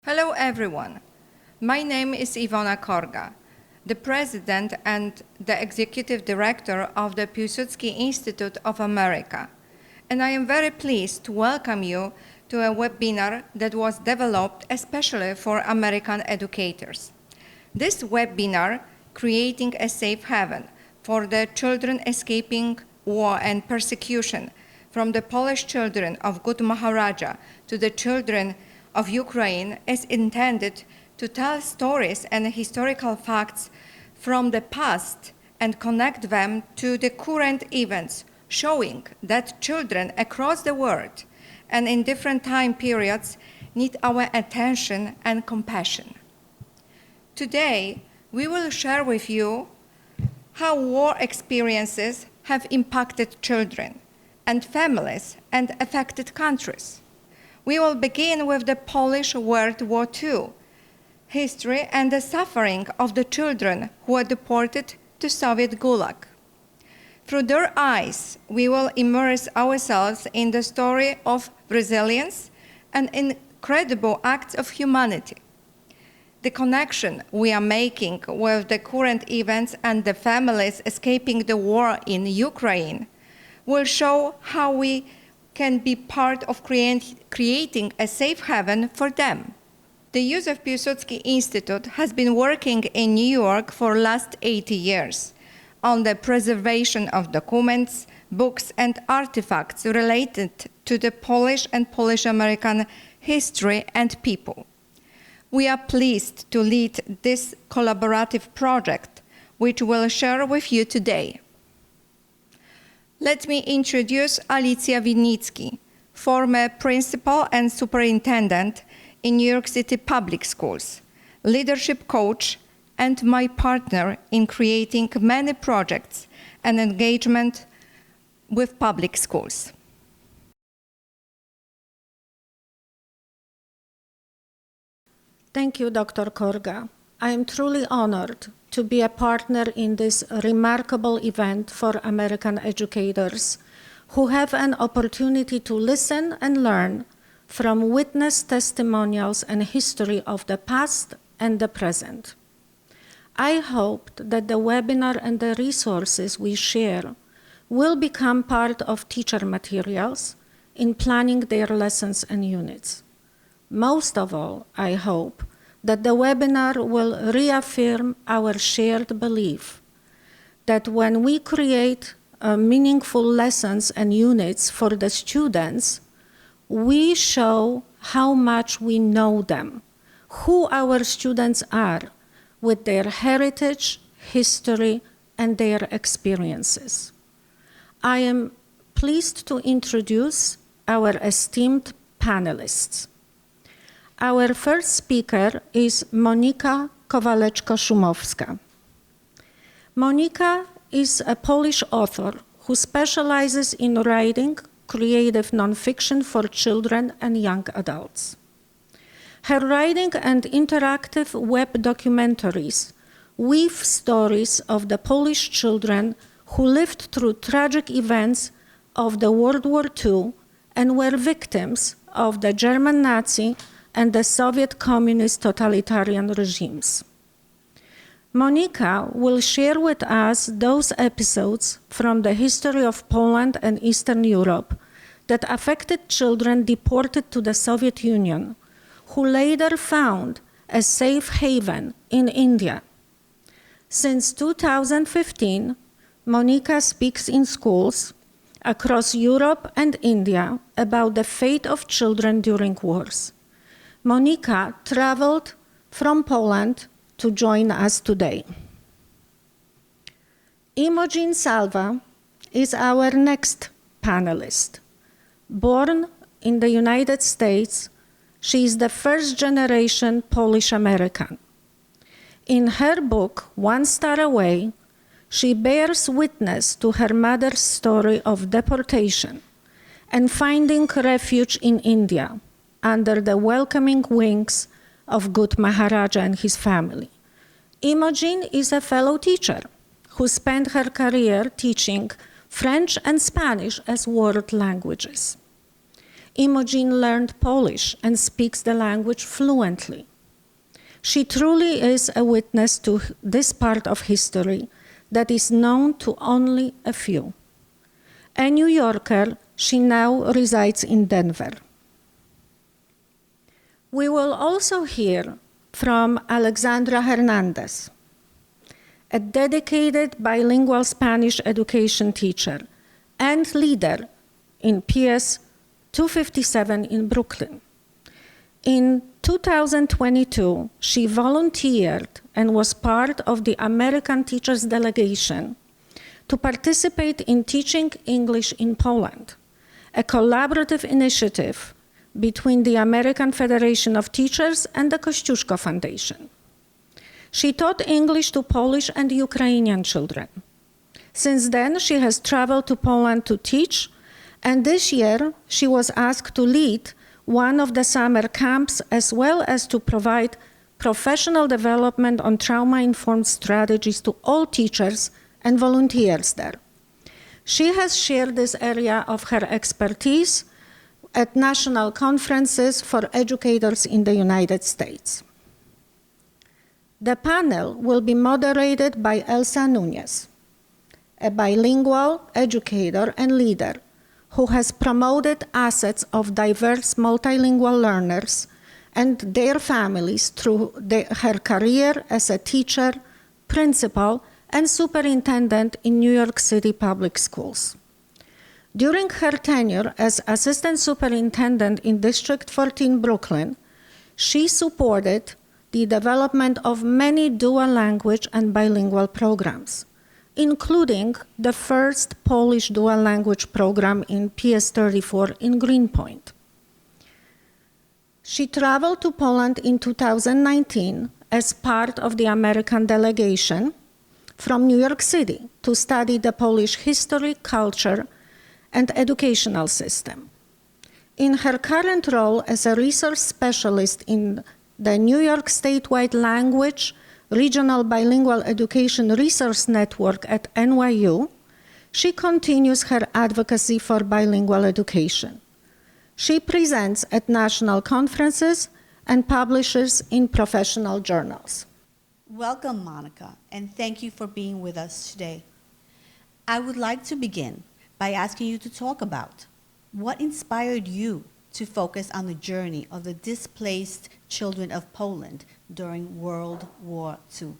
Hello everyone. My name is Iwona Korga, the President and the Executive Director of the Piłsudski Institute of America, and I am very pleased to welcome you to a webinar that was developed especially for American educators. This webinar, Creating a Safe Haven for the Children Escaping War and Persecution, from the Polish children of good Maharaja to the children of Ukraine, is intended to tell stories and historical facts from the past and connect them to the current events, showing that children across the world and in different time periods need our attention and compassion. Today, we will share with you how war experiences have impacted children and families and affected countries. We will begin with the Polish World War II history and the suffering of the children who were deported to Soviet Gulag. Through their eyes, we will immerse ourselves in the story of resilience and incredible acts of humanity. The connection we are making with the current events and the families escaping the war in Ukraine will show how we can be part of creating a safe haven for them. The Józef Piłsudski Institute has been working in New York for the last 80 years on the preservation of documents, books, and artifacts related to the Polish and Polish-American history and people. We are pleased to lead this collaborative project, which we'll share with you today. Let me introduce Alicja Winnicki, former principal and superintendent in New York City Public Schools, leadership coach, and my partner in creating many projects and engagement with public schools. Thank you, Dr. Korga. I am truly honored to be a partner in this remarkable event for American educators who have an opportunity to listen and learn from witness testimonials and history of the past and the present. I hoped that the webinar and the resources we share will become part of teacher materials in planning their lessons and units. Most of all, I hope that the webinar will reaffirm our shared belief that when we create meaningful lessons and units for the students, we show how much we know them, who our students are, with their heritage, history, and their experiences. I am pleased to introduce our esteemed panelists. Our first speaker is Monika Kowaleczko-Szumowska. Monika is a Polish author who specializes in writing creative nonfiction for children and young adults. Her writing and interactive web documentaries weave stories of the Polish children who lived through tragic events of the World War II and were victims of the German Nazi and the Soviet communist totalitarian regimes. Monika will share with us those episodes from the history of Poland and Eastern Europe that affected children deported to the Soviet Union, who later found a safe haven in India. Since 2015, Monika speaks in schools across Europe and India about the fate of children during wars. Monika traveled from Poland to join us today. Imogen Salva is our next panelist. Born in the United States, she is the first-generation Polish-American. In her book, One Star Away, she bears witness to her mother's story of deportation and finding refuge in India under the welcoming wings of good Maharaja and his family. Imogen is a fellow teacher who spent her career teaching French and Spanish as world languages. Imogen learned Polish and speaks the language fluently. She truly is a witness to this part of history that is known to only a few. A New Yorker, she now resides in Denver. We will also hear from Alexandra Hernandez, a dedicated bilingual Spanish education teacher and leader in PS 257 in Brooklyn. In 2022, she volunteered and was part of the American Teachers Delegation to participate in Teaching English in Poland, a collaborative initiative between the American Federation of Teachers and the Kościuszko Foundation. She taught English to Polish and Ukrainian children. Since then, she has traveled to Poland to teach, and this year she was asked to lead one of the summer camps as well as to provide professional development on trauma-informed strategies to all teachers and volunteers there. She has shared this area of her expertise at national conferences for educators in the United States. The panel will be moderated by Elsa Nunez, a bilingual educator and leader who has promoted assets of diverse multilingual learners and their families through her career as a teacher, principal, and superintendent in New York City public schools. During her tenure as assistant superintendent in District 14 Brooklyn, she supported the development of many dual language and bilingual programs, including the first Polish dual language program in PS 34 in Greenpoint. She traveled to Poland in 2019 as part of the American delegation from New York City to study the Polish history, culture, and educational system. In her current role as a resource specialist in the New York Statewide Language Regional Bilingual Education Resource Network at NYU, she continues her advocacy for bilingual education. She presents at national conferences and publishes in professional journals. Welcome, Monica, and thank you for being with us today. I would like to begin by asking you to talk about what inspired you to focus on the journey of the displaced children of Poland during World War II.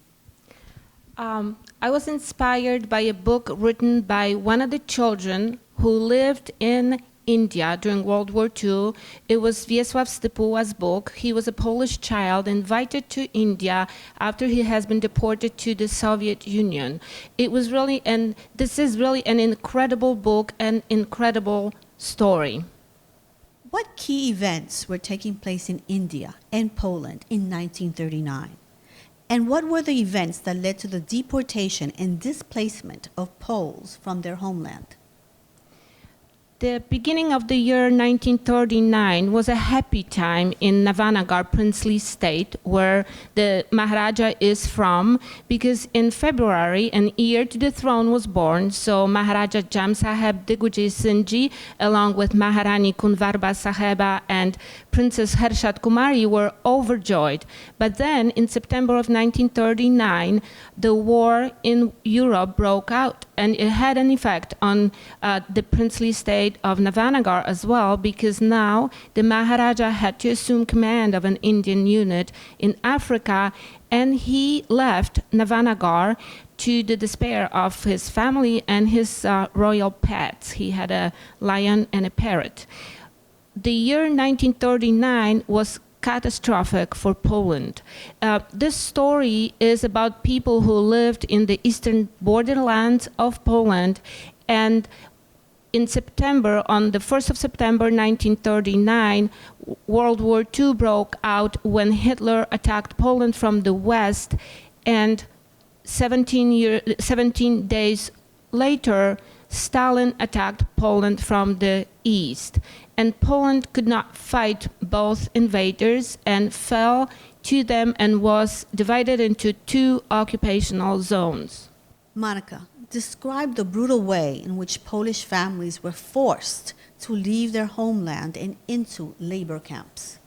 I was inspired by a book written by one of the children who lived in India during World War II. It was Wiesław Stypuła's book. He was a Polish child invited to India after he has been deported to the Soviet Union. It was really, and this is really an incredible book and incredible story. What key events were taking place in India and Poland in 1939? And what were the events that led to the deportation and displacement of Poles from their homeland? The beginning of the year 1939 was a happy time in Navanagar princely state, where the Maharaja is from, because in February an heir to the throne was born. So Maharaja Jam Saheb Digvijay Singh Ji, along with Maharani Kunvarba Saheba and Princess Harshad Kumari, were overjoyed. But then in September of 1939, the war in Europe broke out, and it had an effect on the princely state of Navanagar as well, because now the Maharaja had to assume command of an Indian unit in Africa, and he left Navanagar to the despair of his family and his royal pets. He had a lion and a parrot. The year 1939 was catastrophic for Poland. This story is about people who lived in the eastern borderlands of Poland, and in September, on the 1st of September 1939, World War II broke out when Hitler attacked Poland from the west, and 17 days later, Stalin attacked Poland from the east. And Poland could not fight both invaders and fell to them and was divided into two occupational zones. Monica, describe the brutal way in which Polish families were forced to leave their homeland and into labor camps.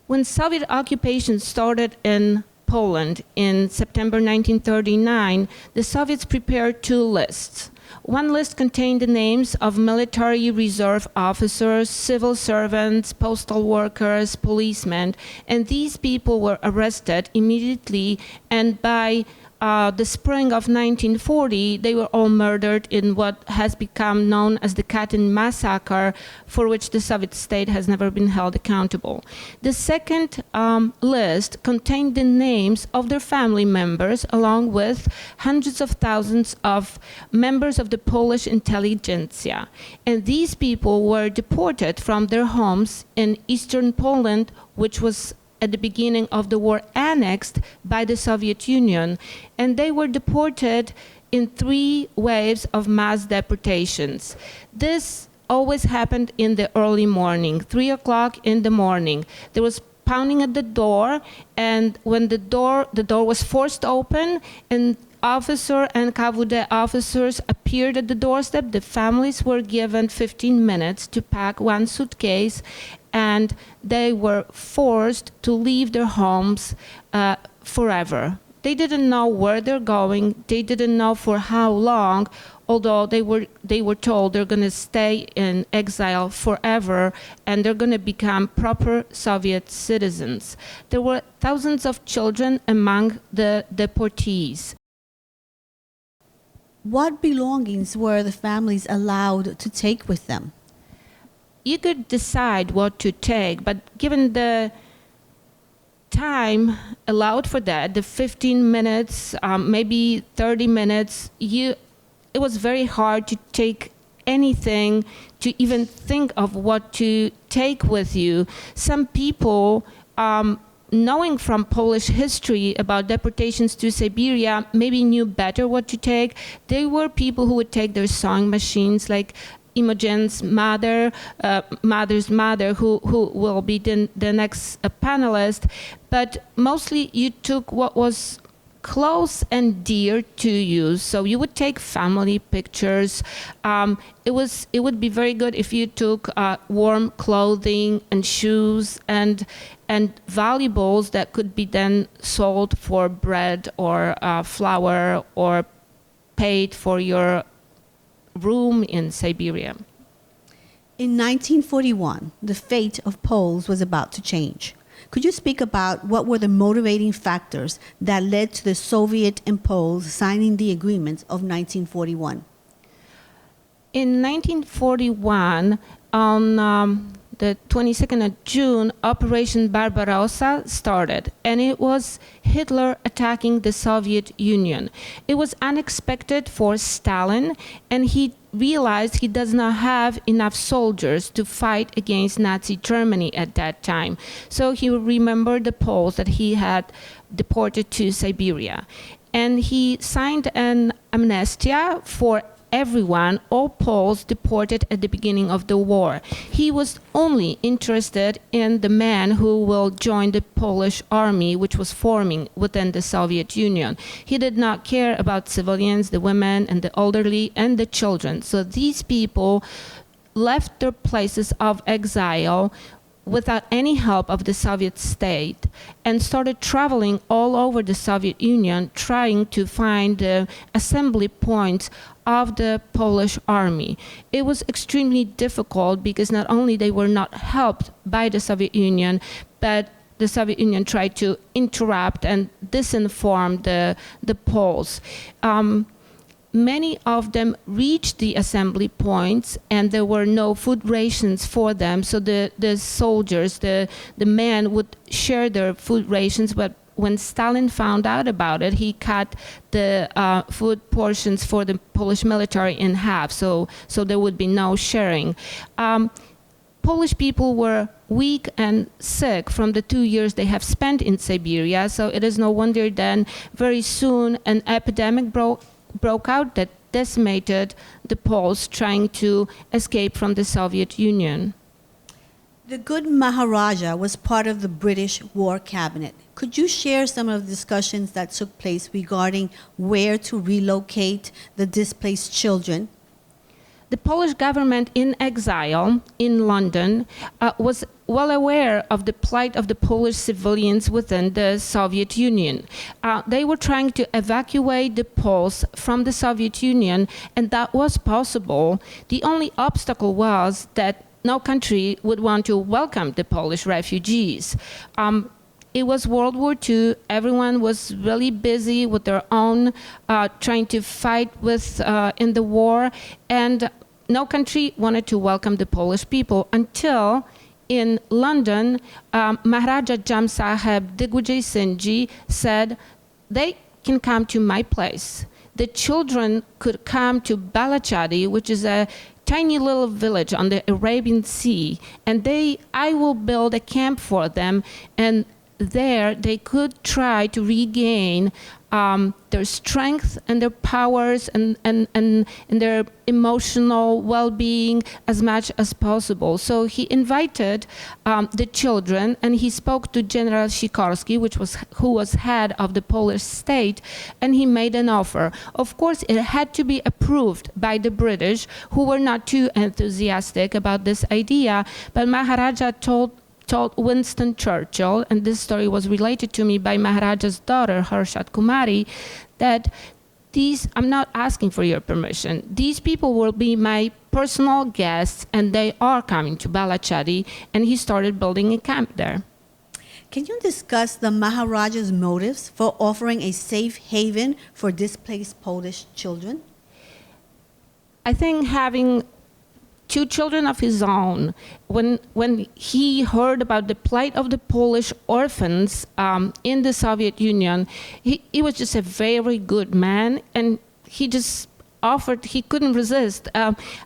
When Soviet occupation started in Poland in September 1939, the Soviets prepared two lists. One list contained the names of military reserve officers, civil servants, postal workers, policemen, and these people were arrested immediately, and by the spring of 1940, they were all murdered in what has become known as the Katyn massacre, for which the Soviet state has never been held accountable. The second list contained the names of their family members, along with hundreds of thousands of members of the Polish intelligentsia. And these people were deported from their homes in eastern Poland, which was at the beginning of the war annexed by the Soviet Union, and they were deported in 3 waves of mass deportations. This always happened in the early morning, 3 o'clock in the morning. There was pounding at the door, and when the door was forced open, and officer and KVD officers appeared at the doorstep, the families were given 15 minutes to pack 1 suitcase, and they were forced to leave their homes forever. They didn't know where they're going. They didn't know for how long, although they were told they're going to stay in exile forever and they're going to become proper Soviet citizens. There were thousands of children among the deportees. What belongings were the families allowed to take with them? You could decide what to take, but given the time allowed for that, the 15 minutes, maybe 30 minutes, it was very hard to take anything, to even think of what to take with you. Some people, knowing from Polish history about deportations to Siberia, maybe knew better what to take. There were people who would take their sewing machines, like Imogen's mother's mother, who will be the next panelist. But mostly you took what was close and dear to you. So you would take family pictures. It would be very good if you took warm clothing and shoes and valuables that could be then sold for bread or flour or paid for your room in Siberia. In 1941, the fate of Poles was about to change. Could you speak about what were the motivating factors that led to the Soviet and Poles signing the agreement of 1941? In 1941, on the 22nd of June, Operation Barbarossa started, and it was Hitler attacking the Soviet Union. It was unexpected for Stalin, and he realized he does not have enough soldiers to fight against Nazi Germany at that time. So he remembered the Poles that he had deported to Siberia. And he signed an amnestia for everyone, all Poles deported at the beginning of the war. He was only interested in the men who will join the Polish army, which was forming within the Soviet Union. He did not care about civilians, the women and the elderly and the children. So these people left their places of exile without any help of the Soviet state and started traveling all over the Soviet Union, trying to find the assembly points of the Polish army. It was extremely difficult because not only they were not helped by the Soviet Union, but the Soviet Union tried to interrupt and disinform the Poles. Many of them reached the assembly points and there were no food rations for them. So the soldiers, the men would share their food rations, but when Stalin found out about it, he cut the food portions for the Polish military in half, so there would be no sharing. Polish people were weak and sick from the 2 years they have spent in Siberia, so it is no wonder then very soon an epidemic broke out that decimated the Poles trying to escape from the Soviet Union. The good Maharaja was part of the British War Cabinet. Could you share some of the discussions that took place regarding where to relocate the displaced children? The Polish government in exile in London was well aware of the plight of the Polish civilians within the Soviet Union. They were trying to evacuate the Poles from the Soviet Union, and that was possible. The only obstacle was that no country would want to welcome the Polish refugees. It was World War II. Everyone was really busy with their own, trying to fight in the war, and no country wanted to welcome the Polish people until in London, Maharaja Jam Saheb Digvijay Singh Ji said, they can come to my place. The children could come to Balachadi, which is a tiny little village on the Arabian Sea, and I will build a camp for them, and there they could try to regain their strength and their powers and their emotional well-being as much as possible. So he invited the children, and he spoke to General Sikorski, who was head of the Polish state, and he made an offer. Of course, it had to be approved by the British, who were not too enthusiastic about this idea, but Maharaja told Winston Churchill, and this story was related to me by Maharaja's daughter, Harshat Kumari, that I'm not asking for your permission. These people will be my personal guests, and they are coming to Balachadi, and he started building a camp there. Can you discuss the Maharaja's motives for offering a safe haven for displaced Polish children? I think having two children of his own, when he heard about the plight of the Polish orphans in the Soviet Union, he was just a very good man, and he just offered, he couldn't resist.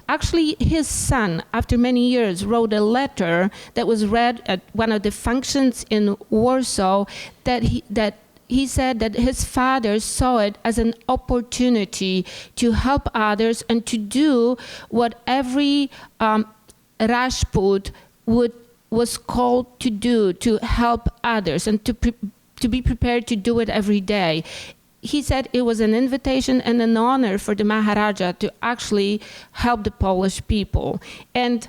Actually, his son, after many years, wrote a letter that was read at one of the functions in Warsaw that he said that his father saw it as an opportunity to help others and to do what every Rajput was called to do, to help others and to be prepared to do it every day. He said it was an invitation and an honor for the Maharaja to actually help the Polish people. And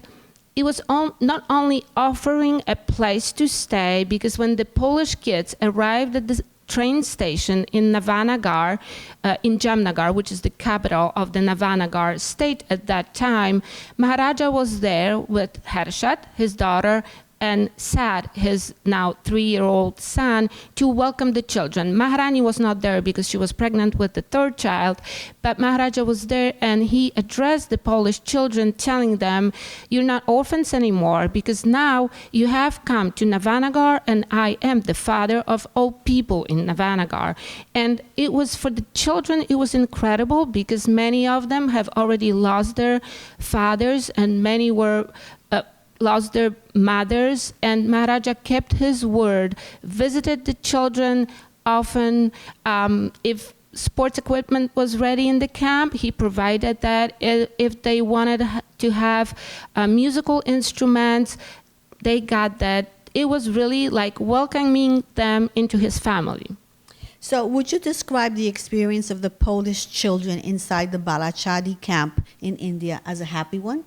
it was not only offering a place to stay, because when the Polish kids arrived at the train station in Navanagar, in Jamnagar, which is the capital of the Navanagar state at that time, Maharaja was there with Harshat, his daughter, and Sad, his now 3-year-old son, to welcome the children. Maharani was not there because she was pregnant with the third child, but Maharaja was there, and he addressed the Polish children, telling them, you're not orphans anymore, because now you have come to Navanagar, and I am the father of all people in Navanagar. And it was, for the children, it was incredible, because many of them have already lost their fathers, and many were lost their mothers, and Maharaja kept his word, visited the children often. If sports equipment was ready in the camp, he provided that. If they wanted to have musical instruments, they got that. It was really like welcoming them into his family. So would you describe the experience of the Polish children inside the Balachadi camp in India as a happy one?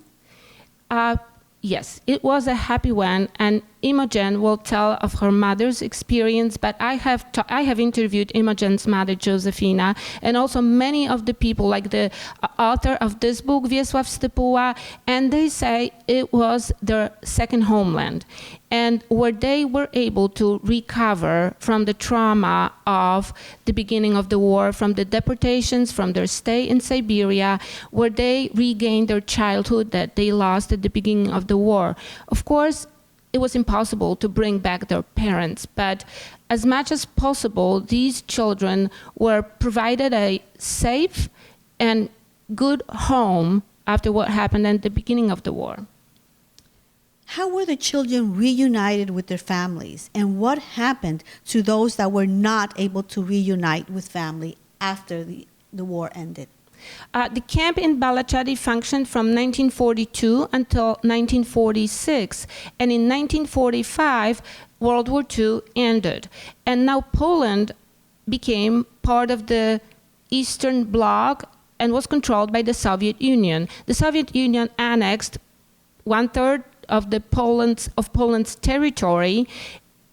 Yes, it was a happy one, and Imogen will tell of her mother's experience, but I have interviewed Imogen's mother, Josefina, and also many of the people, like the author of this book, Wiesław Stypuła, and they say it was their second homeland, and where they were able to recover from the trauma of the beginning of the war, from the deportations, from their stay in Siberia, where they regained their childhood that they lost at the beginning of the war. Of course, it was impossible to bring back their parents, but as much as possible, these children were provided a safe and good home after what happened at the beginning of the war. How were the children reunited with their families, and what happened to those that were not able to reunite with family after the war ended? The camp in Balachady functioned from 1942 until 1946, and in 1945, World War II ended. And now Poland became part of the Eastern Bloc and was controlled by the Soviet Union. The Soviet Union annexed one-third of Poland's territory,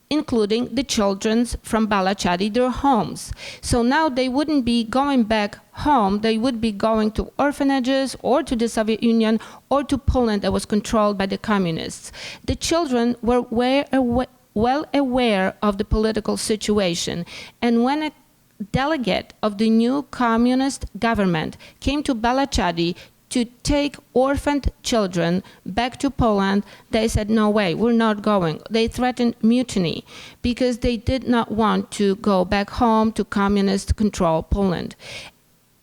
including the children from Balachady, their homes. So now they wouldn't be going back home, they would be going to orphanages or to the Soviet Union or to Poland that was controlled by the communists. The children were well aware of the political situation, and when a delegate of the new communist government came to Balachady to take orphaned children back to Poland, they said, no way, we're not going. They threatened mutiny because they did not want to go back home to communist-controlled Poland.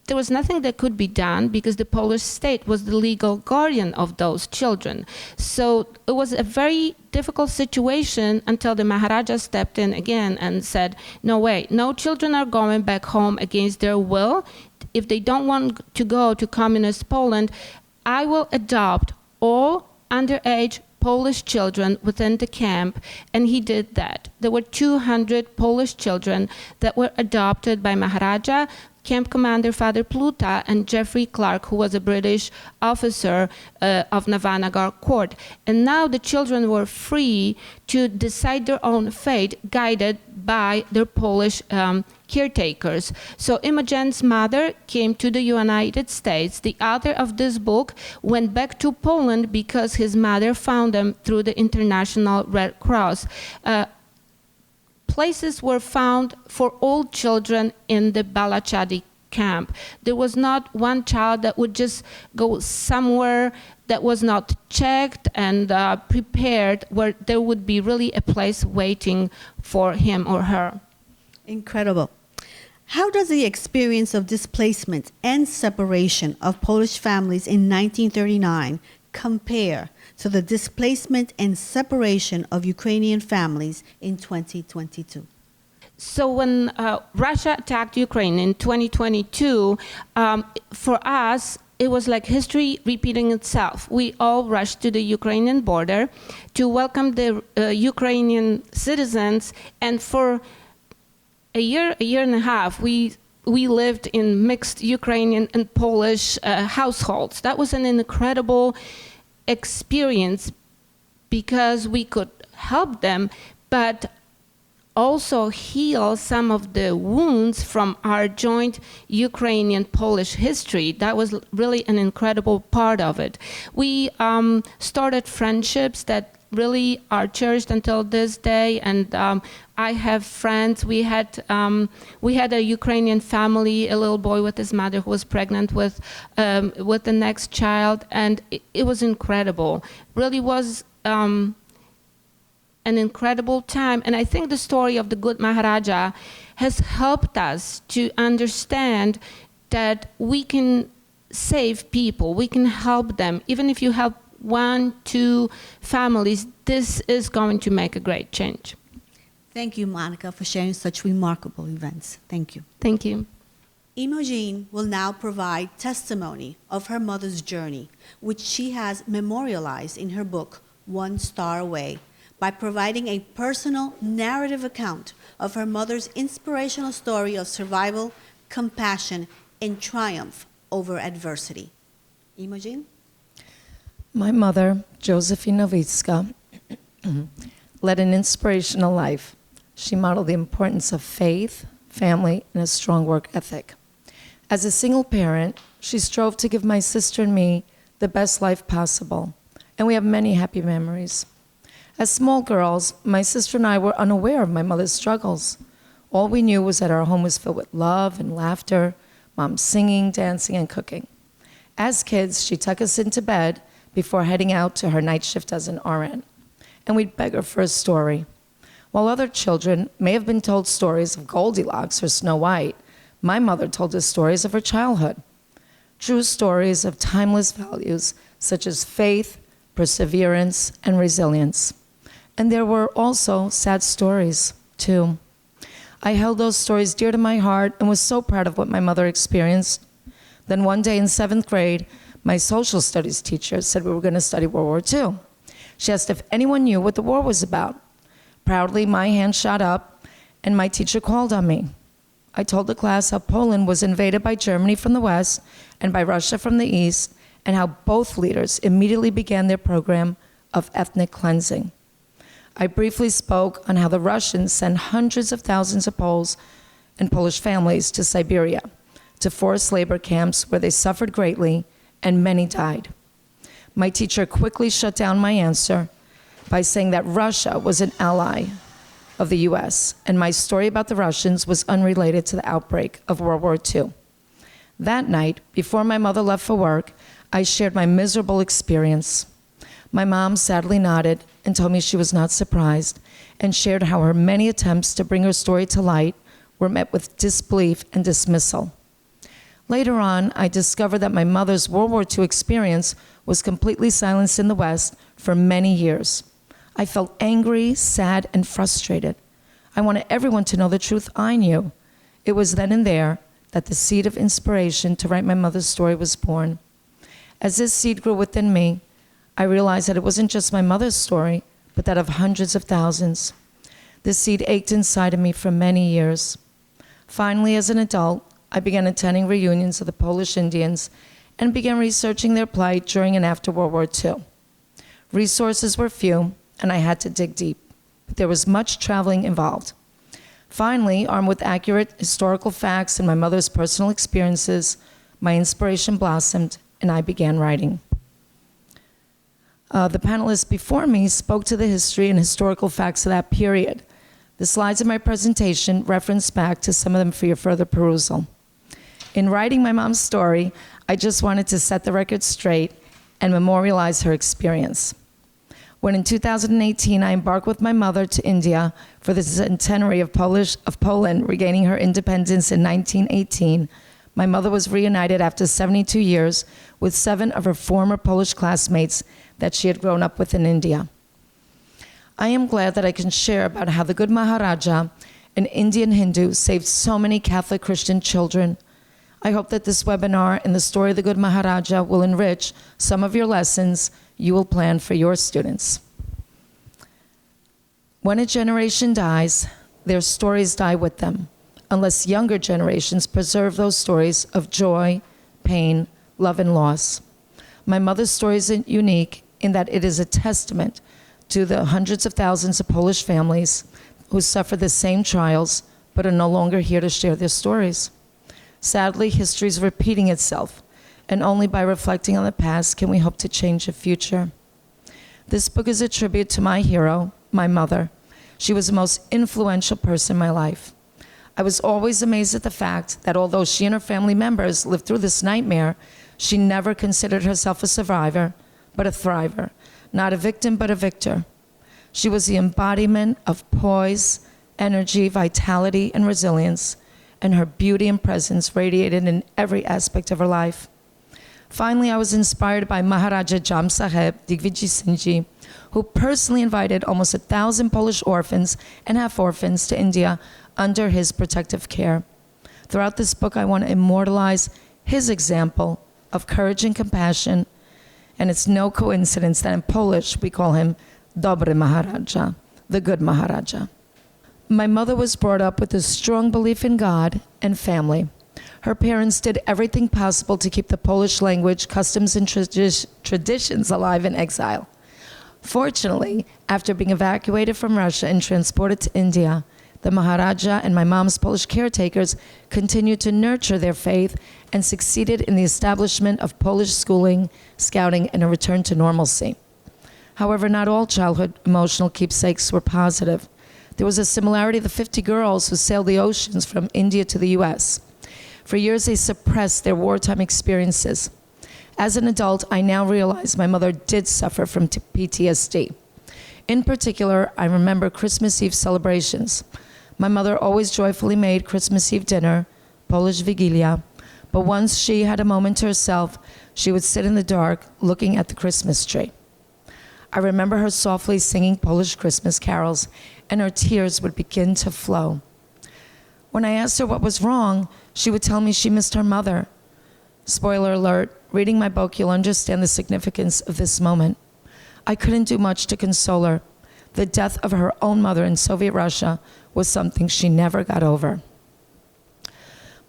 There was nothing that could be done because the Polish state was the legal guardian of those children. So it was a very difficult situation until the Maharaja stepped in again and said, no way, no children are going back home against their will. If they don't want to go to communist Poland, I will adopt all underage Polish children within the camp, and he did that. There were 200 Polish children that were adopted by Maharaja, Camp Commander Father Pluta, and Jeffrey Clark, who was a British officer of Navanagar court. And now the children were free to decide their own fate, guided by their Polish caretakers. So Imogen's mother came to the United States. The author of this book went back to Poland because his mother found them through the International Red Cross. Places were found for all children in the Balachady camp. There was not one child that would just go somewhere that was not checked and prepared, where there would be really a place waiting for him or her. Incredible. How does the experience of displacement and separation of Polish families in 1939 compare to the displacement and separation of Ukrainian families in 2022? So when Russia attacked Ukraine in 2022, for us, it was like history repeating itself. We all rushed to the Ukrainian border to welcome the Ukrainian citizens, and for a year and a half, we lived in mixed Ukrainian and Polish households. That was an incredible experience because we could help them, but also heal some of the wounds from our joint Ukrainian-Polish history. That was really an incredible part of it. We started friendships that really are cherished until this day, and I have friends. We had a Ukrainian family, a little boy with his mother who was pregnant with the next child, and it was incredible. Really was an incredible time, and I think the story of the good Maharaja has helped us to understand that we can save people, we can help them. Even if you help 1, 2 families, this is going to make a great change. Thank you, Monica, for sharing such remarkable events. Thank you. Thank you. Imogen will now provide testimony of her mother's journey, which she has memorialized in her book, One Star Away, by providing a personal narrative account of her mother's inspirational story of survival, compassion, and triumph over adversity. Imogen? My mother, Josephine Novitska, led an inspirational life. She modeled the importance of faith, family, and a strong work ethic. As a single parent, she strove to give my sister and me the best life possible, and we have many happy memories. As small girls, my sister and I were unaware of my mother's struggles. All we knew was that our home was filled with love and laughter, Mom singing, dancing, and cooking. As kids, she'd tuck us into bed before heading out to her night shift as an RN, and we'd beg her for a story. While other children may have been told stories of Goldilocks or Snow White, my mother told us stories of her childhood. True stories of timeless values such as faith, perseverance, and resilience. And there were also sad stories, too. I held those stories dear to my heart and was so proud of what my mother experienced. Then one day in 7th grade, my social studies teacher said we were going to study World War II. She asked if anyone knew what the war was about. Proudly, my hand shot up, and my teacher called on me. I told the class how Poland was invaded by Germany from the west and by Russia from the east, and how both leaders immediately began their program of ethnic cleansing. I briefly spoke on how the Russians sent hundreds of thousands of Poles and Polish families to Siberia, to forced labor camps where they suffered greatly and many died. My teacher quickly shut down my answer by saying that Russia was an ally of the US, and my story about the Russians was unrelated to the outbreak of World War II. That night, before my mother left for work, I shared my miserable experience. My mom sadly nodded and told me she was not surprised, and shared how her many attempts to bring her story to light were met with disbelief and dismissal. Later on, I discovered that my mother's World War II experience was completely silenced in the West for many years. I felt angry, sad, and frustrated. I wanted everyone to know the truth I knew. It was then and there that the seed of inspiration to write my mother's story was born. As this seed grew within me, I realized that it wasn't just my mother's story, but that of hundreds of thousands. This seed ached inside of me for many years. Finally, as an adult, I began attending reunions of the Polish Indians and began researching their plight during and after World War II. Resources were few, and I had to dig deep, but there was much traveling involved. Finally, armed with accurate historical facts and my mother's personal experiences, my inspiration blossomed, and I began writing. The panelists before me spoke to the history and historical facts of that period. The slides in my presentation reference back to some of them for your further perusal. In writing my mom's story, I just wanted to set the record straight and memorialize her experience. When in 2018 I embarked with my mother to India for the centenary of Poland regaining her independence in 1918, my mother was reunited after 72 years with 7 of her former Polish classmates that she had grown up with in India. I am glad that I can share about how the good Maharaja, an Indian Hindu, saved so many Catholic Christian children. I hope that this webinar and the story of the good Maharaja will enrich some of your lessons you will plan for your students. When a generation dies, their stories die with them, unless younger generations preserve those stories of joy, pain, love, and loss. My mother's story is unique in that it is a testament to the hundreds of thousands of Polish families who suffer the same trials but are no longer here to share their stories. Sadly, history is repeating itself, and only by reflecting on the past can we hope to change the future. This book is a tribute to my hero, my mother. She was the most influential person in my life. I was always amazed at the fact that although she and her family members lived through this nightmare, she never considered herself a survivor, but a thriver, not a victim, but a victor. She was the embodiment of poise, energy, vitality, and resilience, and her beauty and presence radiated in every aspect of her life. Finally, I was inspired by Maharaja Jam Saheb Digvijay Singh Ji, who personally invited almost 1,000 Polish orphans and half-orphans to India under his protective care. Throughout this book, I want to immortalize his example of courage and compassion, and it's no coincidence that in Polish we call him Dobry Maharaja, the good Maharaja. My mother was brought up with a strong belief in God and family. Her parents did everything possible to keep the Polish language, customs, and traditions alive in exile. Fortunately, after being evacuated from Russia and transported to India, the Maharaja and my mom's Polish caretakers continued to nurture their faith and succeeded in the establishment of Polish schooling, scouting, and a return to normalcy. However, not all childhood emotional keepsakes were positive. There was a similarity of the 50 girls who sailed the oceans from India to the US. For years, they suppressed their wartime experiences. As an adult, I now realize my mother did suffer from PTSD. In particular, I remember Christmas Eve celebrations. My mother always joyfully made Christmas Eve dinner, Polish Vigilia, but once she had a moment to herself, she would sit in the dark looking at the Christmas tree. I remember her softly singing Polish Christmas carols, and her tears would begin to flow. When I asked her what was wrong, she would tell me she missed her mother. Spoiler alert, reading my book, you'll understand the significance of this moment. I couldn't do much to console her. The death of her own mother in Soviet Russia was something she never got over.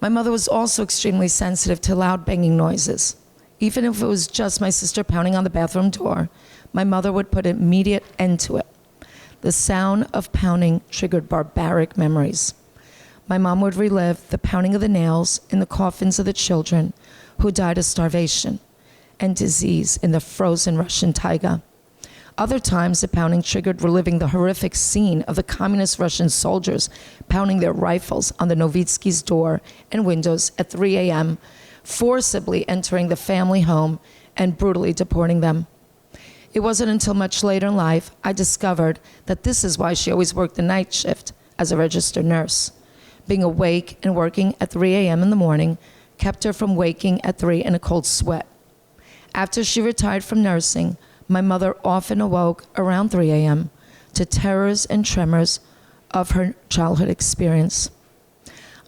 My mother was also extremely sensitive to loud banging noises. Even if it was just my sister pounding on the bathroom door, my mother would put an immediate end to it. The sound of pounding triggered barbaric memories. My mom would relive the pounding of the nails in the coffins of the children who died of starvation and disease in the frozen Russian taiga. Other times, the pounding triggered reliving the horrific scene of the communist Russian soldiers pounding their rifles on the Novitsky's door and windows at 3 a.m., forcibly entering the family home and brutally deporting them. It wasn't until much later in life I discovered that this is why she always worked the night shift as a registered nurse. Being awake and working at 3 a.m. in the morning kept her from waking at 3 in a cold sweat. After she retired from nursing, my mother often awoke around 3 a.m. to terrors and tremors of her childhood experience.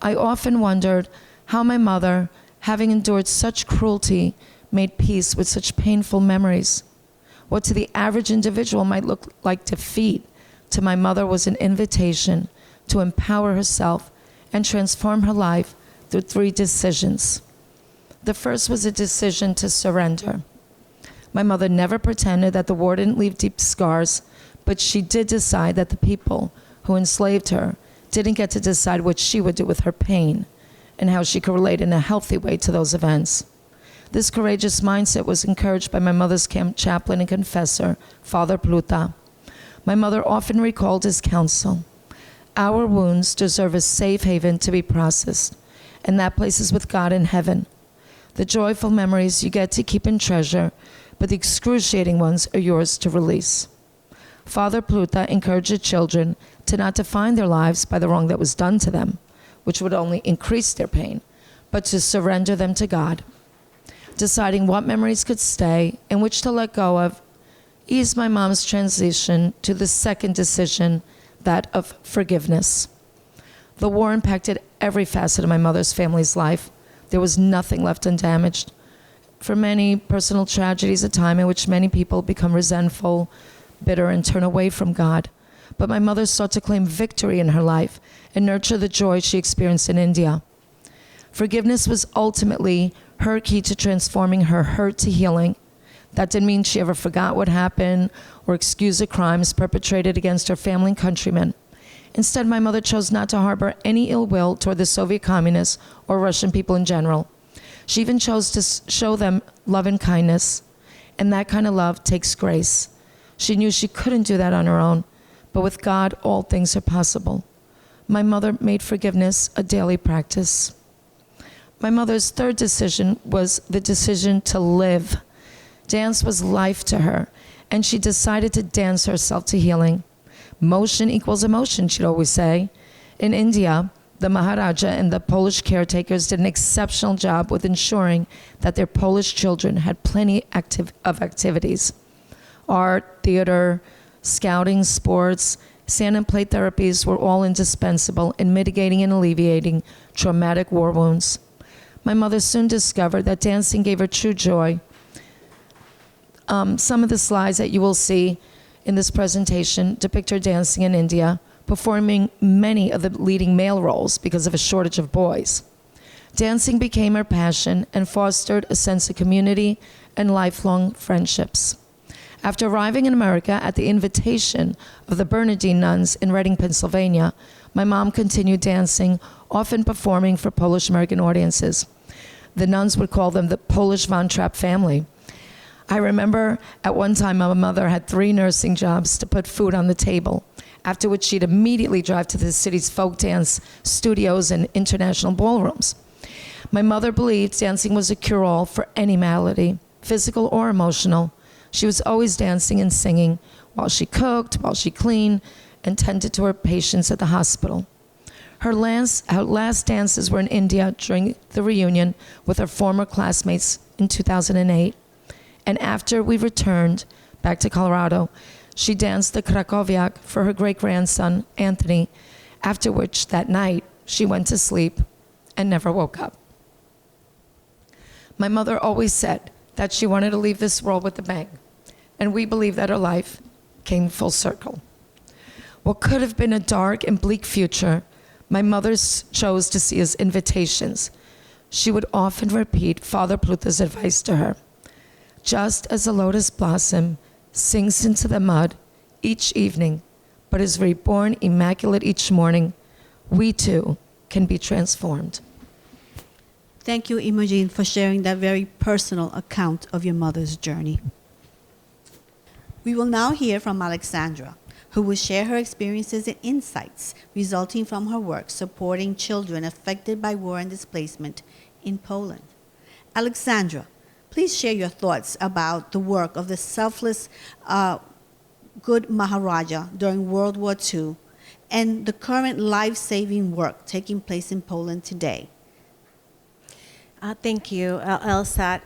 I often wondered how my mother, having endured such cruelty, made peace with such painful memories. What to the average individual might look like defeat, to my mother was an invitation to empower herself and transform her life through 3 decisions. The first was a decision to surrender. My mother never pretended that the war didn't leave deep scars, but she did decide that the people who enslaved her didn't get to decide what she would do with her pain and how she could relate in a healthy way to those events. This courageous mindset was encouraged by my mother's camp chaplain and confessor, Father Pluta. My mother often recalled his counsel. Our wounds deserve a safe haven to be processed, and that place is with God in heaven. The joyful memories you get to keep and treasure, but the excruciating ones are yours to release. Father Pluta encouraged the children to not define their lives by the wrong that was done to them, which would only increase their pain, but to surrender them to God. Deciding what memories could stay and which to let go of eased my mom's transition to the second decision, that of forgiveness. The war impacted every facet of my mother's family's life. There was nothing left undamaged. For many, personal tragedies, a time in which many people become resentful, bitter, and turn away from God. But my mother sought to claim victory in her life and nurture the joy she experienced in India. Forgiveness was ultimately her key to transforming her hurt to healing. That didn't mean she ever forgot what happened or excused the crimes perpetrated against her family and countrymen. Instead, my mother chose not to harbor any ill will toward the Soviet communists or Russian people in general. She even chose to show them love and kindness, and that kind of love takes grace. She knew she couldn't do that on her own, but with God, all things are possible. My mother made forgiveness a daily practice. My mother's third decision was the decision to live. Dance was life to her, and she decided to dance herself to healing. Motion equals emotion, she'd always say. In India, the Maharaja and the Polish caretakers did an exceptional job with ensuring that their Polish children had plenty of activities. Art, theater, scouting, sports, sand and play therapies were all indispensable in mitigating and alleviating traumatic war wounds. My mother soon discovered that dancing gave her true joy. Some of the slides that you will see in this presentation depict her dancing in India, performing many of the leading male roles because of a shortage of boys. Dancing became her passion and fostered a sense of community and lifelong friendships. After arriving in America at the invitation of the Bernardine nuns in Reading, Pennsylvania, my mom continued dancing, often performing for Polish-American audiences. The nuns would call them the Polish Von Trapp family. I remember at one time my mother had 3 nursing jobs to put food on the table, after which she'd immediately drive to the city's folk dance studios and international ballrooms. My mother believed dancing was a cure-all for any malady, physical or emotional. She was always dancing and singing while she cooked, while she cleaned, and tended to her patients at the hospital. Her last dances were in India during the reunion with her former classmates in 2008. And after we returned back to Colorado, she danced the Krakowiak for her great-grandson, Anthony, after which that night she went to sleep and never woke up. My mother always said that she wanted to leave this world with a bang, and we believe that her life came full circle. What could have been a dark and bleak future, my mother chose to see as invitations. She would often repeat Father Pluta's advice to her. Just as a lotus blossom sinks into the mud each evening, but is reborn immaculate each morning, we too can be transformed. Thank you, Imogen, for sharing that very personal account of your mother's journey. We will now hear from Alexandra, who will share her experiences and insights resulting from her work supporting children affected by war and displacement in Poland. Alexandra, please share your thoughts about the work of the selfless good Maharaja during World War II and the current life-saving work taking place in Poland today. Thank you, Elsa.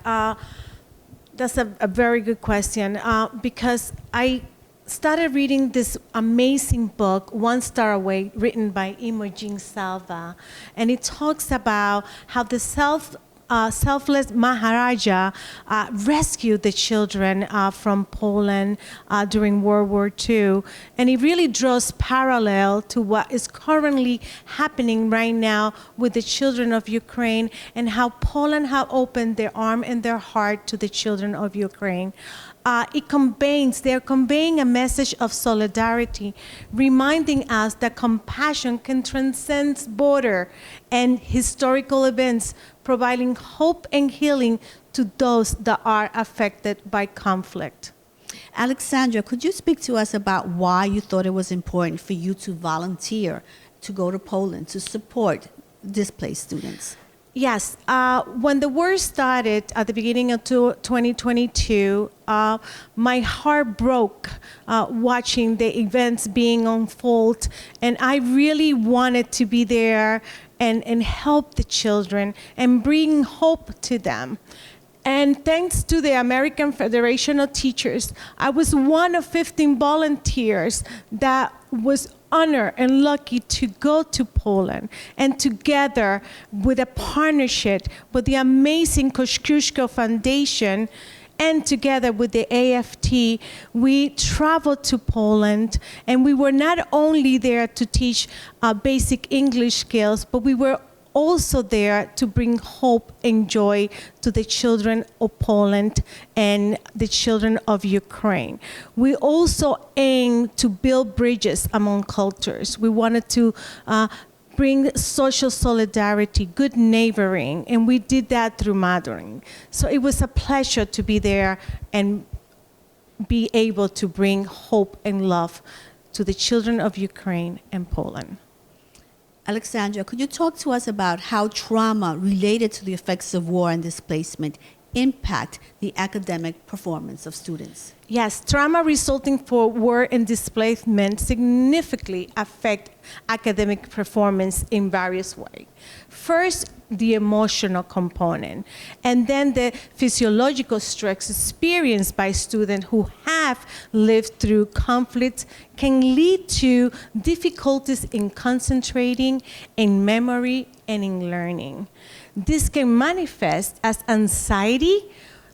That's a very good question because I started reading this amazing book, One Star Away, written by Imogen Salva, and it talks about how the selfless Maharaja rescued the children from Poland during World War II. And it really draws parallel to what is currently happening right now with the children of Ukraine and how Poland have opened their arm and their heart to the children of Ukraine. They're conveying a message of solidarity, reminding us that compassion can transcend border and historical events, providing hope and healing to those that are affected by conflict. Alexandra, could you speak to us about why you thought it was important for you to volunteer to go to Poland to support displaced students? Yes, when the war started at the beginning of 2022, my heart broke watching the events being unfold, and I really wanted to be there and help the children and bring hope to them. And thanks to the American Federation of Teachers, I was one of 15 volunteers that was honored and lucky to go to Poland. And together with a partnership with the amazing Kościuszko Foundation and together with the AFT, we traveled to Poland, and we were not only there to teach basic English skills, but we were also there to bring hope and joy to the children of Poland and the children of Ukraine. We also aim to build bridges among cultures. We wanted to bring social solidarity, good neighboring, and we did that through mothering. So it was a pleasure to be there and be able to bring hope and love to the children of Ukraine and Poland. Alexandra, could you talk to us about how trauma related to the effects of war and displacement impact the academic performance of students? Yes, trauma resulting from war and displacement significantly affect academic performance in various ways. First, the emotional component, and then the physiological stress experienced by students who have lived through conflict can lead to difficulties in concentrating, in memory, and in learning. This can manifest as anxiety,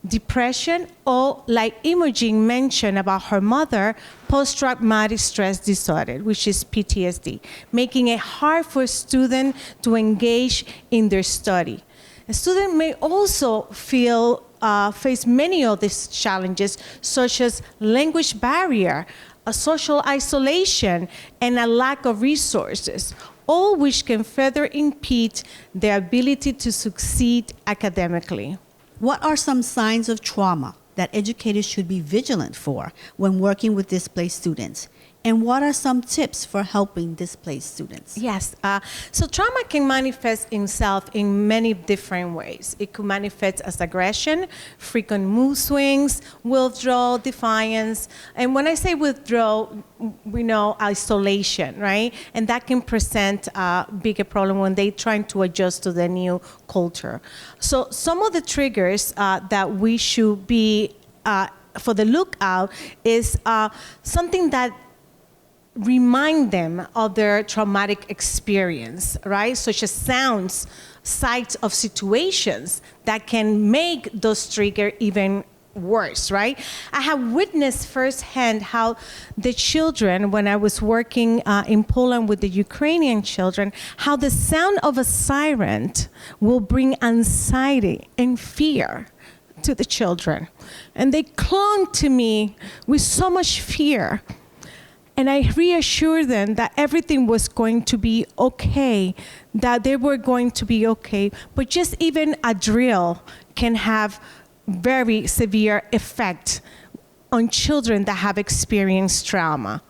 depression, or, like Imogen mentioned about her mother, post-traumatic stress disorder, which is PTSD, making it hard for a student to engage in their study. A student may also face many of these challenges, such as language barrier, a social isolation, and a lack of resources, all which can further impede their ability to succeed academically. What are some signs of trauma that educators should be vigilant for when working with displaced students? And what are some tips for helping displaced students? Yes, so trauma can manifest itself in many different ways. It could manifest as aggression, frequent mood swings, withdrawal, defiance. And when I say withdrawal, we know isolation, right? And that can present a bigger problem when they're trying to adjust to the new culture. So some of the triggers that we should be for the lookout is something that remind them of their traumatic experience, right? Such as sounds, sides of situations that can make those triggers even worse, right? I have witnessed firsthand how the children, when I was working in Poland with the Ukrainian children, how the sound of a siren will bring anxiety and fear to the children. And they clung to me with so much fear. And I reassured them that everything was going to be okay, that they were going to be okay. But just even a drill can have very severe effect on children that have experienced trauma.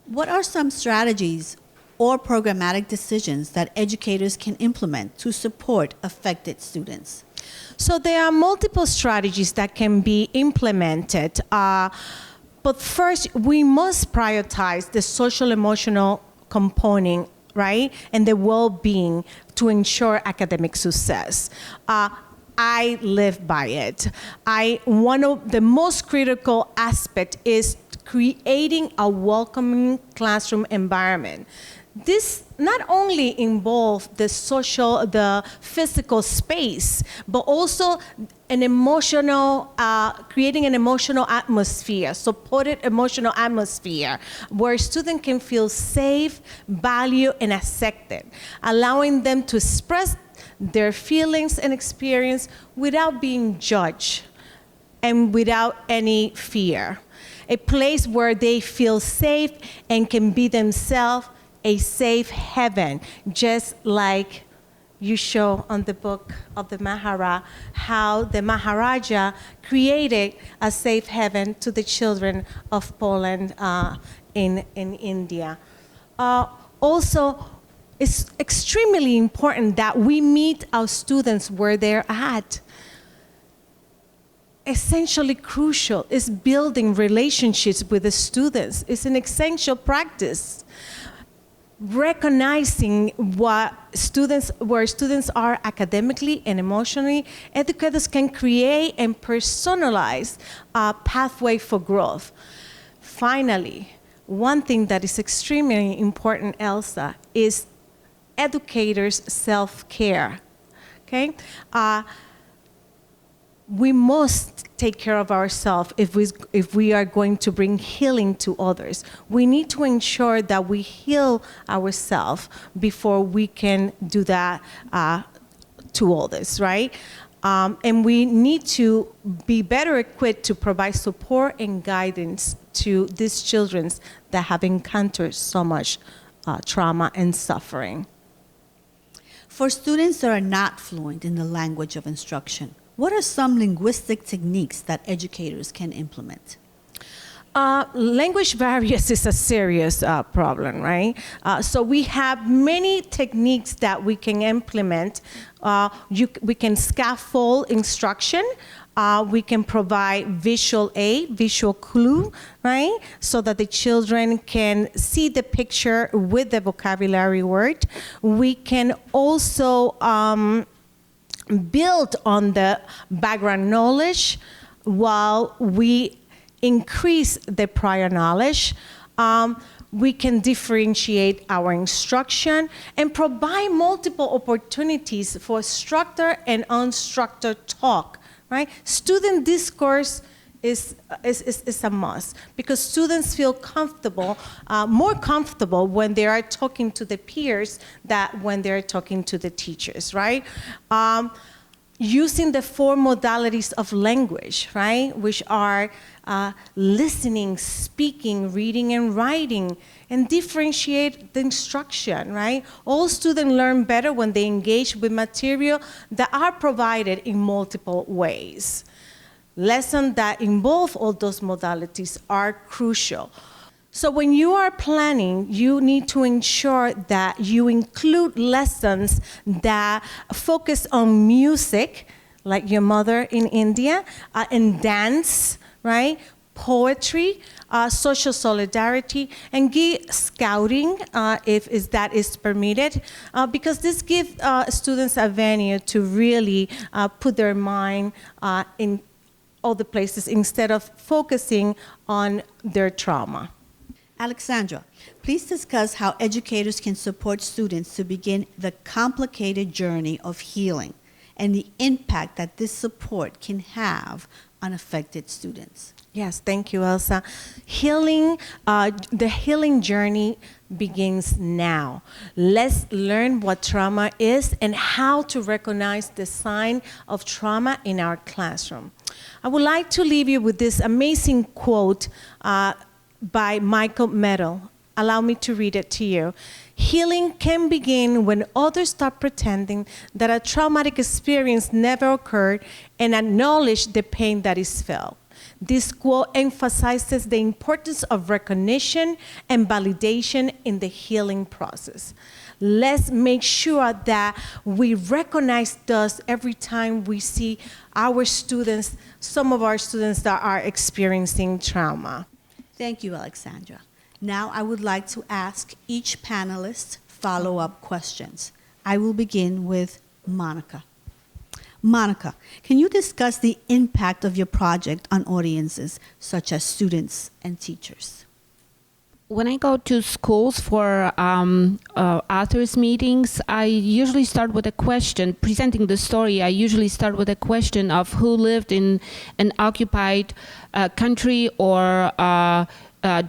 What are some strategies or programmatic decisions that educators can implement to support affected students? So there are multiple strategies that can be implemented. But first, we must prioritize the social emotional component, right? And the well-being to ensure academic success. I live by it. One of the most critical aspects is creating a welcoming classroom environment. This not only involves the physical space, but also an emotional, creating an emotional atmosphere, supported emotional atmosphere, where students can feel safe, valued, and accepted, allowing them to express their feelings and experience without being judged and without any fear. A place where they feel safe and can be themselves, a safe haven, just like you show on the book of the Maharaja, how the Maharaja created a safe haven to the children of Poland in India. Also, it's extremely important that we meet our students where they're at. Essentially crucial is building relationships with the students. It's an essential practice. Recognizing where students are academically and emotionally, educators can create and personalize a pathway for growth. Finally, one thing that is extremely important, Elsa, is educators' self-care, okay? We must take care of ourselves if we are going to bring healing to others. We need to ensure that we heal ourselves before we can do that to others, right? And we need to be better equipped to provide support and guidance to these children that have encountered so much trauma and suffering. For students that are not fluent in the language of instruction, what are some linguistic techniques that educators can implement? Language barriers is a serious problem, right? So we have many techniques that we can implement. We can scaffold instruction. We can provide visual aid, visual clue, right? So that the children can see the picture with the vocabulary word. We can also build on the background knowledge while we increase the prior knowledge. We can differentiate our instruction and provide multiple opportunities for structured and unstructured talk, right? Student discourse is a must because students feel comfortable, more comfortable when they are talking to the peers than when they're talking to the teachers, right? Using the four modalities of language, right, which are listening, speaking, reading, and writing, and differentiate the instruction, right? All students learn better when they engage with material that are provided in multiple ways. Lessons that involve all those modalities are crucial. So when you are planning, you need to ensure that you include lessons that focus on music, like your mother in India, and dance, right? Poetry, social solidarity, and scouting, if that is permitted, because this gives students a venue to really put their mind in all the places instead of focusing on their trauma. Alexandra, please discuss how educators can support students to begin the complicated journey of healing and the impact that this support can have on affected students. Yes, thank you, Elsa. The healing journey begins now. Let's learn what trauma is and how to recognize the sign of trauma in our classroom. I would like to leave you with this amazing quote by Michael Meadow. Allow me to read it to you. Healing can begin when others stop pretending that a traumatic experience never occurred and acknowledge the pain that is felt. This quote emphasizes the importance of recognition and validation in the healing process. Let's make sure that we recognize this every time we see our students, some of our students that are experiencing trauma. Thank you, Alexandra. Now I would like to ask each panelist follow-up questions. I will begin with Monica. Monica, can you discuss the impact of your project on audiences such as students and teachers? When I go to schools for authors meetings, I usually start with a question. Presenting the story, I usually start with a question of who lived in an occupied country or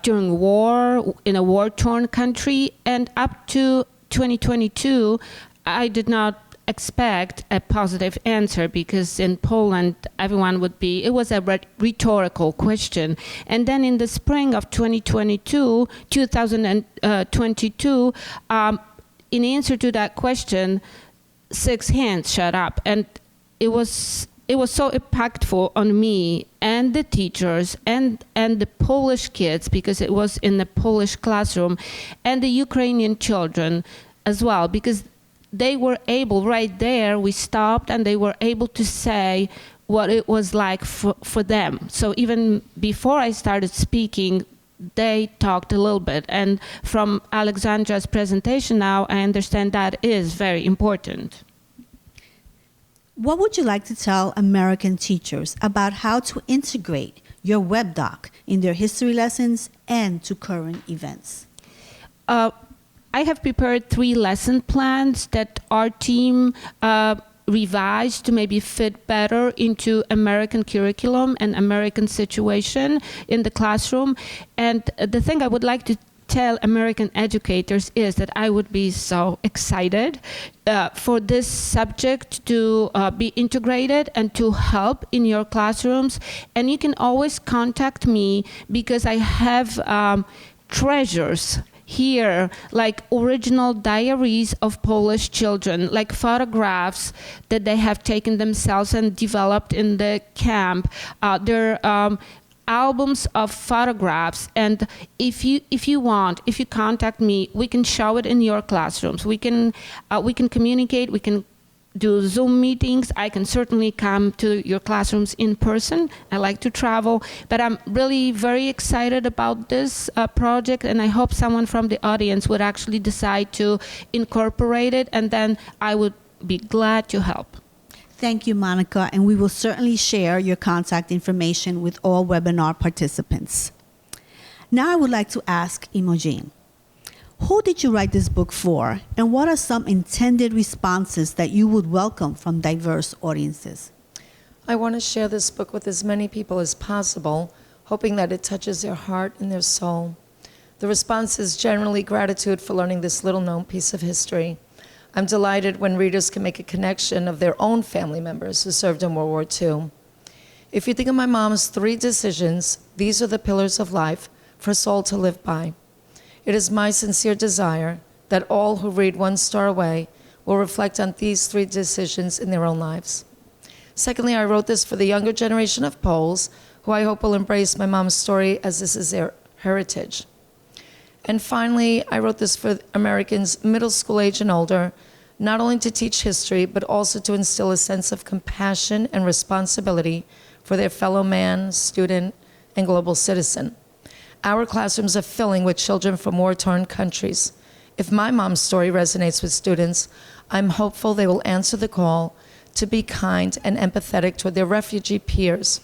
during war, in a war-torn country. And up to 2022, I did not expect a positive answer because in Poland, everyone would be, it was a rhetorical question. And then in the spring of 2022, in answer to that question, 6 hands shut up. And it was so impactful on me and the teachers and the Polish kids, because it was in the Polish classroom, and the Ukrainian children as well, because they were able, right there, we stopped, and they were able to say what it was like for them. So even before I started speaking, they talked a little bit. And from Alexandra's presentation now, I understand that is very important. What would you like to tell American teachers about how to integrate your web doc in their history lessons and to current events? I have prepared 3 lesson plans that our team revised to maybe fit better into American curriculum and American situation in the classroom. And the thing I would like to tell American educators is that I would be so excited for this subject to be integrated and to help in your classrooms. And you can always contact me because I have treasures here, like original diaries of Polish children, like photographs that they have taken themselves and developed in the camp. They're albums of photographs, and if you contact me, we can show it in your classrooms. We can communicate. We can do Zoom meetings. I can certainly come to your classrooms in person. I like to travel, but I'm really very excited about this project, and I hope someone from the audience would actually decide to incorporate it, and then I would be glad to help. Thank you, Monica, and we will certainly share your contact information with all webinar participants. Now I would like to ask Imogen, who did you write this book for, and what are some intended responses that you would welcome from diverse audiences? I want to share this book with as many people as possible, hoping that it touches their heart and their soul. The response is generally gratitude for learning this little-known piece of history. I'm delighted when readers can make a connection of their own family members who served in World War II. If you think of my mom's 3 decisions, these are the pillars of life for us all to live by. It is my sincere desire that all who read One Star Away will reflect on these 3 decisions in their own lives. Secondly, I wrote this for the younger generation of Poles, who I hope will embrace my mom's story as this is their heritage. And finally, I wrote this for Americans middle school age and older, not only to teach history, but also to instill a sense of compassion and responsibility for their fellow man, student, and global citizen. Our classrooms are filling with children from war-torn countries. If my mom's story resonates with students, I'm hopeful they will answer the call to be kind and empathetic toward their refugee peers,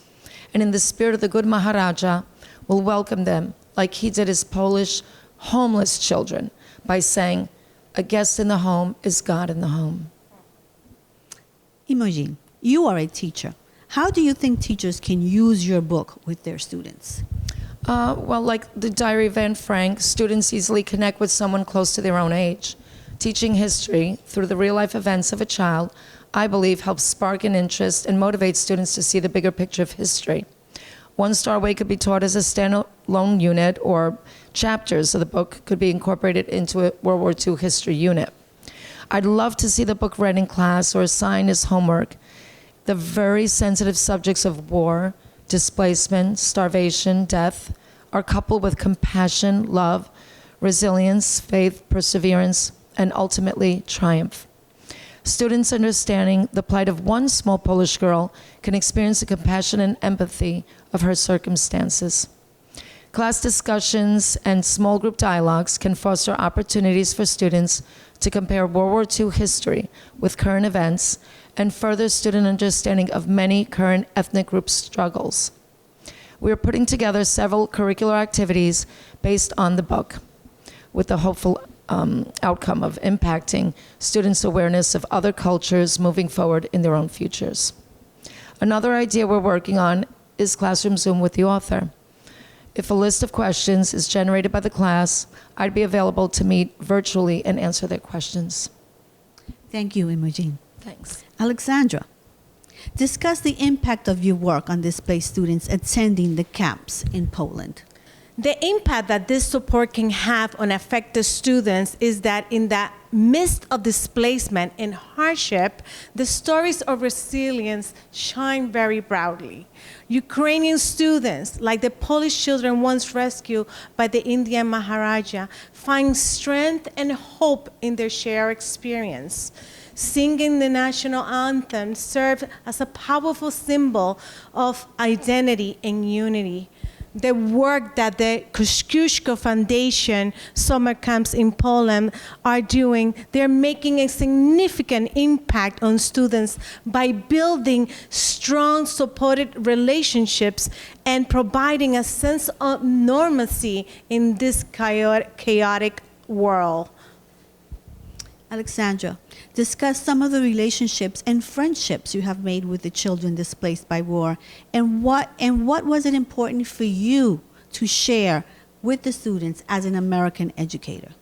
and in the spirit of the good Maharaja, will welcome them like he did his Polish homeless children by saying, "A guest in the home is God in the home." Imogen, you are a teacher. How do you think teachers can use your book with their students? Well, like the Diary of Anne Frank, students easily connect with someone close to their own age. Teaching history through the real-life events of a child, I believe, helps spark an interest and motivate students to see the bigger picture of history. One Star Way could be taught as a standalone unit, or chapters of the book could be incorporated into a World War II history unit. I'd love to see the book read in class or assigned as homework. The very sensitive subjects of war, displacement, starvation, death are coupled with compassion, love, resilience, faith, perseverance, and ultimately triumph. Students understanding the plight of one small Polish girl can experience the compassion and empathy of her circumstances. Class discussions and small group dialogues can foster opportunities for students to compare World War II history with current events and further student understanding of many current ethnic group struggles. We are putting together several curricular activities based on the book, with the hopeful outcome of impacting students' awareness of other cultures moving forward in their own futures. Another idea we're working on is Classroom Zoom with the author. If a list of questions is generated by the class, I'd be available to meet virtually and answer their questions. Thank you, Imogen. Thanks. Alexandra, discuss the impact of your work on displaced students attending the camps in Poland. The impact that this support can have on affected students is that in the midst of displacement and hardship, the stories of resilience shine very proudly. Ukrainian students, like the Polish children once rescued by the Indian Maharaja, find strength and hope in their shared experience. Singing the national anthem serves as a powerful symbol of identity and unity. The work that the Kościuszko Foundation summer camps in Poland are doing, they're making a significant impact on students by building strong, supported relationships and providing a sense of normalcy in this chaotic world. Alexandra, discuss some of the relationships and friendships you have made with the children displaced by war, and what was it important for you to share with the students as an American educator?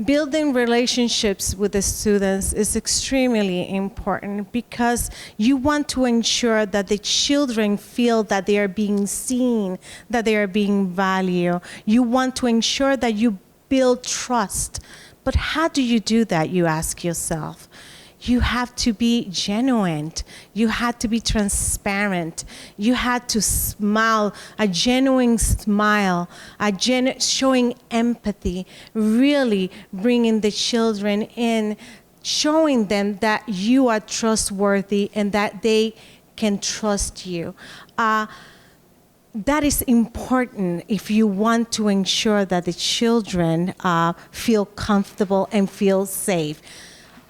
Building relationships with the students is extremely important because you want to ensure that the children feel that they are being seen, that they are being valued. You want to ensure that you build trust. But how do you do that, you ask yourself? You have to be genuine. You had to be transparent. You had to smile, a genuine smile, showing empathy, really bringing the children in, showing them that you are trustworthy and that they can trust you. That is important if you want to ensure that the children feel comfortable and feel safe.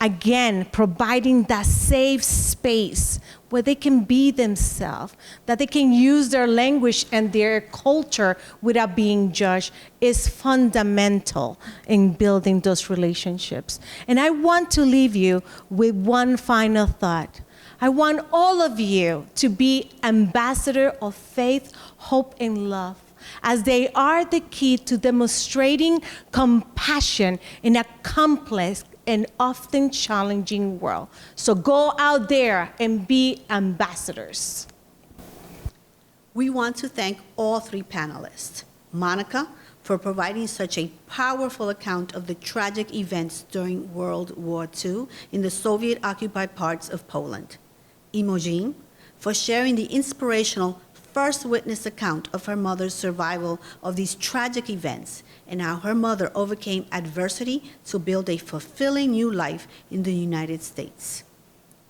Again, providing that safe space where they can be themselves, that they can use their language and their culture without being judged is fundamental in building those relationships. And I want to leave you with one final thought. I want all of you to be ambassador of faith, hope, and love, as they are the key to demonstrating compassion in a complex and often challenging world. So go out there and be ambassadors. We want to thank all three panelists. Monica, for providing such a powerful account of the tragic events during World War II in the Soviet-occupied parts of Poland. Imogen, for sharing the inspirational first witness account of her mother's survival of these tragic events and how her mother overcame adversity to build a fulfilling new life in the United States.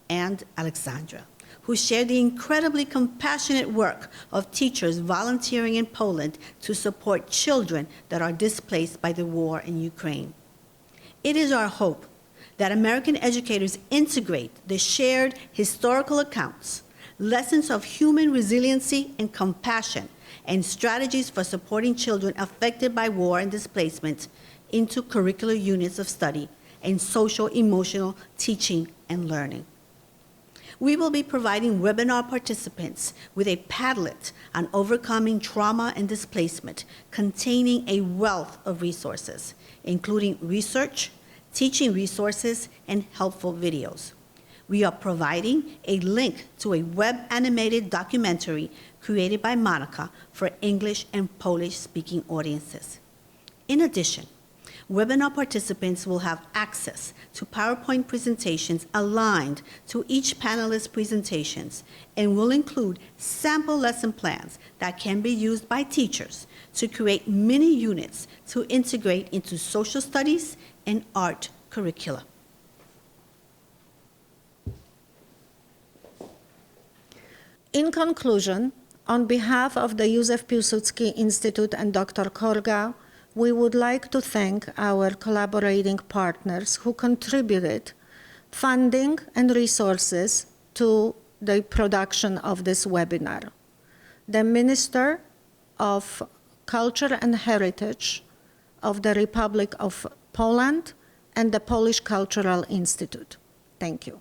And Alexandra, who shared the incredibly compassionate work of teachers volunteering in Poland to support children that are displaced by the war in Ukraine. It is our hope that American educators integrate the shared historical accounts, lessons of human resiliency and compassion, and strategies for supporting children affected by war and displacement into curricular units of study and social-emotional teaching and learning. We will be providing webinar participants with a Padlet on overcoming trauma and displacement, containing a wealth of resources, including research, teaching resources, and helpful videos. We are providing a link to a web-animated documentary created by Monica for English and Polish-speaking audiences. In addition, webinar participants will have access to PowerPoint presentations aligned to each panelist's presentations and will include sample lesson plans that can be used by teachers to create mini units to integrate into social studies and art curricula. In conclusion, on behalf of the Józef Piłsudski Institute and Dr. Korga, we would like to thank our collaborating partners who contributed funding and resources to the production of this webinar. The Minister of Culture and Heritage of the Republic of Poland and the Polish Cultural Institute. Thank you.